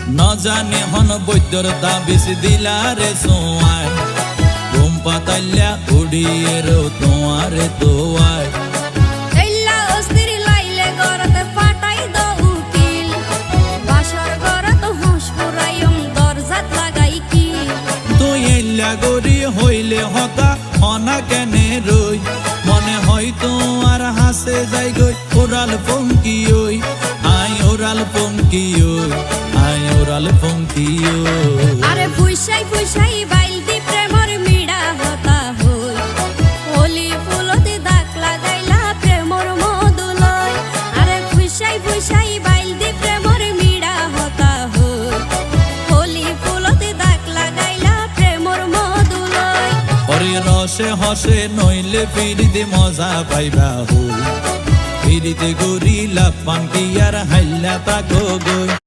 ন জানি হন বৈদ্যর তাবিজ দিলারে সোয়ায় ঘুম পাতাইলা উড়িয়ে রো তোমারে তোয়ায় এল্লা অস্থির লাইলে গরতে ফাটাই দো উকিল বাসর গরত হুঁশ পুরাইম দরজাত লাগাই কি তুই এল্লা গরি হইলে হতা হনা কেনে রই মনে হয়তো আর হাসে যাই গই ওরাল পঙ্কি ওই আই ওরাল পঙ্কি ওই আই ওরাল পঙ্কি ওই আরে ফুইসাই ফুইসাই বাইল দি প্রেমর মিড়া হতা হই ওলি ফুলতে দাগ লাগাইলা প্রেমর মধুলয় আরে ফুইসাই ফুইসাই বাইল দি প্রেমর মিড়া হতা হই ওলি ফুলতে দাগ লাগাইলা প্রেমর মধুলয় ওরে রসে হসে নইলে ফিরিতে মজা পাইবা হই ফিরিতে গরিলা পান্তি আর হাইলা তাকো গই